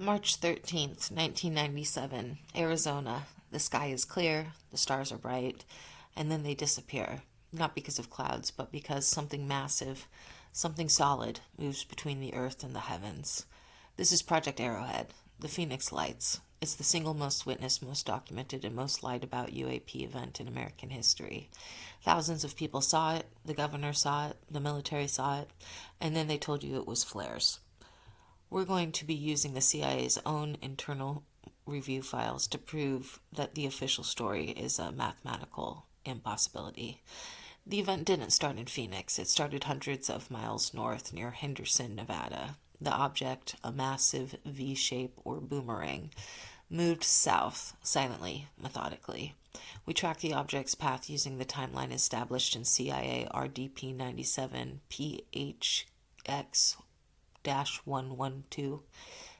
March 13th, 1997, Arizona. The sky is clear, the stars are bright, and then they disappear. Not because of clouds, but because something massive, something solid, moves between the earth and the heavens. This is Project Arrowhead, the Phoenix Lights. It's the single most witnessed, most documented, and most lied about UAP event in American history. Thousands of people saw it, the governor saw it, the military saw it, and then they told you it was flares. We're going to be using the CIA's own internal review files to prove that the official story is a mathematical impossibility. The event didn't start in Phoenix. It started hundreds of miles north near Henderson, Nevada. The object, a massive V-shape or boomerang, moved south, silently, methodically. We tracked the object's path using the timeline established in CIA RDP97 PHX-112.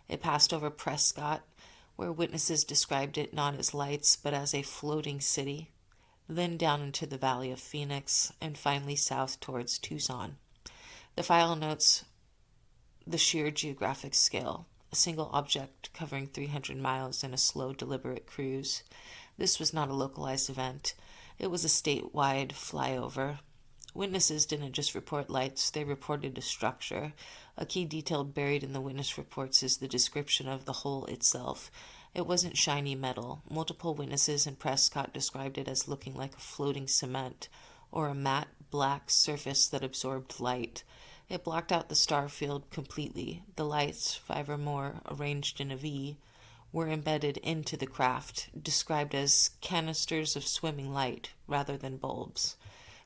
It passed over Prescott, where witnesses described it not as lights but as a floating city, then down into the Valley of Phoenix, and finally south towards Tucson. The file notes the sheer geographic scale, a single object covering 300 miles in a slow, deliberate cruise. This was not a localized event. It was a statewide flyover. Witnesses didn't just report lights, they reported a structure. A key detail buried in the witness reports is the description of the hole itself. It wasn't shiny metal. Multiple witnesses in Prescott described it as looking like a floating cement or a matte black surface that absorbed light. It blocked out the star field completely. The lights, 5 or more, arranged in a V, were embedded into the craft, described as canisters of swimming light rather than bulbs.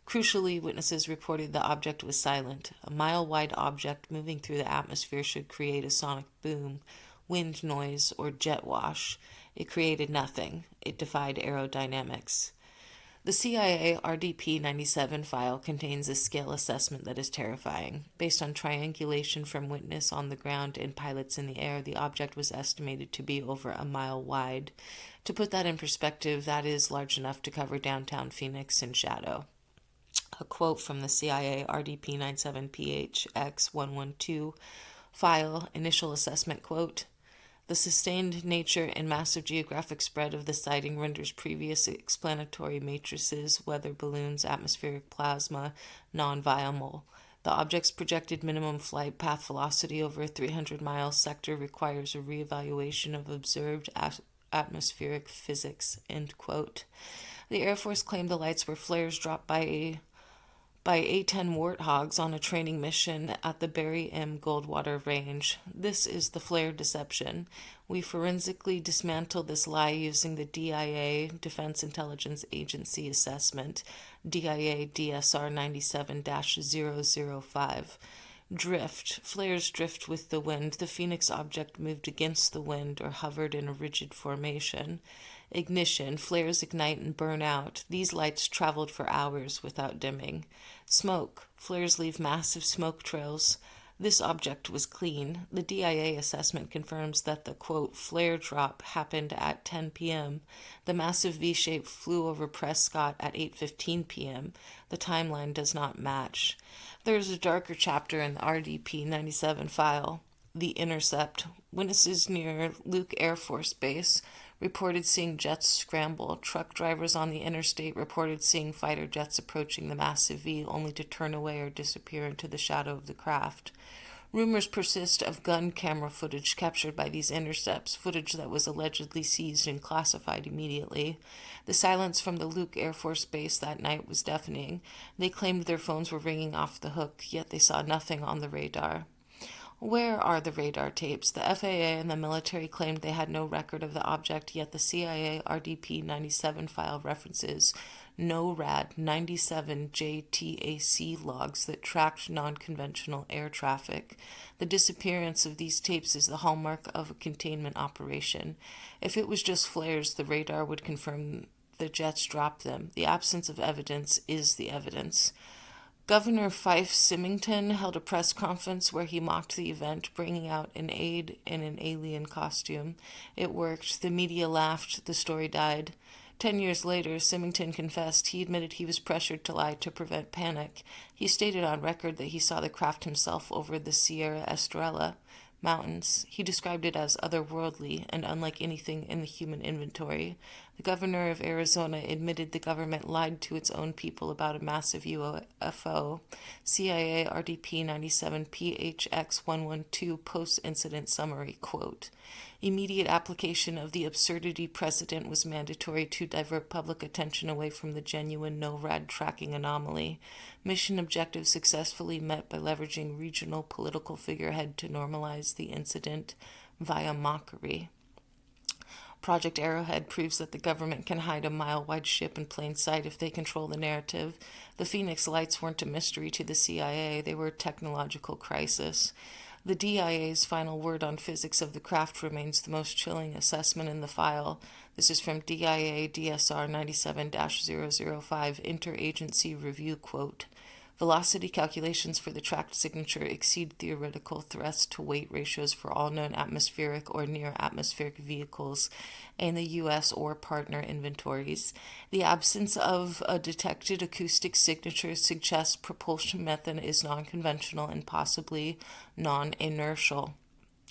Crucially, witnesses reported the object was silent. A mile-wide object moving through the atmosphere should create a sonic boom, wind noise, or jet wash. It created nothing. It defied aerodynamics. The CIA RDP97 file contains a scale assessment that is terrifying. Based on triangulation from witness on the ground and pilots in the air, the object was estimated to be over a mile wide. To put that in perspective, that is large enough to cover downtown Phoenix in shadow. A quote from the CIA RDP97 PHX-112 file, initial assessment quote, "The sustained nature and massive geographic spread of the sighting renders previous explanatory matrices, weather balloons, atmospheric plasma, non-viable. The object's projected minimum flight path velocity over a 300-mile sector requires a reevaluation of observed atmospheric physics," end quote. The Air Force claimed the lights were flares dropped by A-10 Warthogs on a training mission at the Barry M. Goldwater Range. This is the flare deception. We forensically dismantled this lie using the DIA, Defense Intelligence Agency assessment, DIA DSR 97-005. Drift. Flares drift with the wind. The Phoenix object moved against the wind or hovered in a rigid formation. Ignition. Flares ignite and burn out. These lights traveled for hours without dimming. Smoke. Flares leave massive smoke trails. This object was clean. The DIA assessment confirms that the, quote, flare drop happened at 10 p.m. The massive V-shape flew over Prescott at 8:15 p.m. The timeline does not match. There is a darker chapter in the RDP97 file, The Intercept. Witnesses near Luke Air Force Base reported seeing jets scramble. Truck drivers on the interstate reported seeing fighter jets approaching the massive V, only to turn away or disappear into the shadow of the craft. Rumors persist of gun camera footage captured by these intercepts, footage that was allegedly seized and classified immediately. The silence from the Luke Air Force Base that night was deafening. They claimed their phones were ringing off the hook, yet they saw nothing on the radar. Where are the radar tapes? The FAA and the military claimed they had no record of the object, yet the CIA RDP-97 file references NORAD 97 JTAC logs that tracked non-conventional air traffic. The disappearance of these tapes is the hallmark of a containment operation. If it was just flares, the radar would confirm the jets dropped them. The absence of evidence is the evidence. Governor Fife Symington held a press conference where he mocked the event, bringing out an aide in an alien costume. It worked. The media laughed. The story died. 10 years later, Symington confessed he admitted he was pressured to lie to prevent panic. He stated on record that he saw the craft himself over the Sierra Estrella. mountains. He described it as otherworldly and unlike anything in the human inventory. The governor of Arizona admitted the government lied to its own people about a massive UFO. CIA RDP97 PHX112 post-incident summary, quote, immediate application of the absurdity precedent was mandatory to divert public attention away from the genuine NORAD tracking anomaly. Mission objective successfully met by leveraging regional political figurehead to normalize the incident via mockery. Project Arrowhead proves that the government can hide a mile-wide ship in plain sight if they control the narrative. The Phoenix Lights weren't a mystery to the CIA, they were a technological crisis. The DIA's final word on physics of the craft remains the most chilling assessment in the file. This is from DIA DSR 97-005 Interagency Review, quote, velocity calculations for the tracked signature exceed theoretical thrust-to-weight ratios for all known atmospheric or near-atmospheric vehicles in the U.S. or partner inventories. The absence of a detected acoustic signature suggests propulsion method is non-conventional and possibly non-inertial.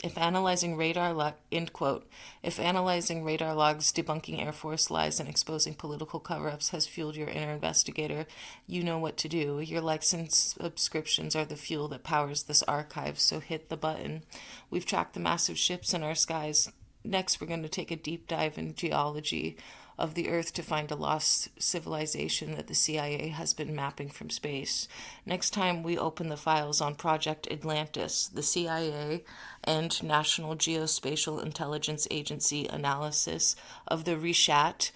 If analyzing radar end quote, if analyzing radar logs, debunking Air Force lies, and exposing political cover-ups has fueled your inner investigator, you know what to do. Your likes and subscriptions are the fuel that powers this archive, so hit the button. We've tracked the massive ships in our skies. Next, we're going to take a deep dive in geology of the Earth to find a lost civilization that the CIA has been mapping from space. Next time we open the files on Project Atlantis, the CIA and National Geospatial Intelligence Agency analysis of the Rishat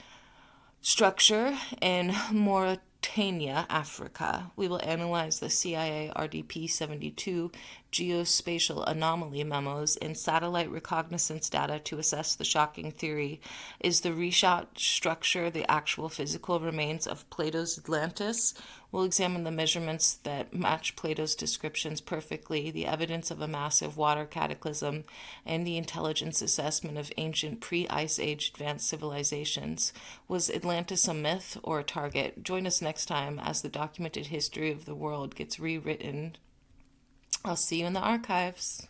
structure in Mauritania, Africa. We will analyze the CIA RDP-72 geospatial anomaly memos and satellite reconnaissance data to assess the shocking theory. Is the Rishat structure the actual physical remains of Plato's Atlantis? We'll examine the measurements that match Plato's descriptions perfectly, the evidence of a massive water cataclysm, and the intelligence assessment of ancient pre-Ice Age advanced civilizations. Was Atlantis a myth or a target? Join us next time as the documented history of the world gets rewritten. I'll see you in the archives.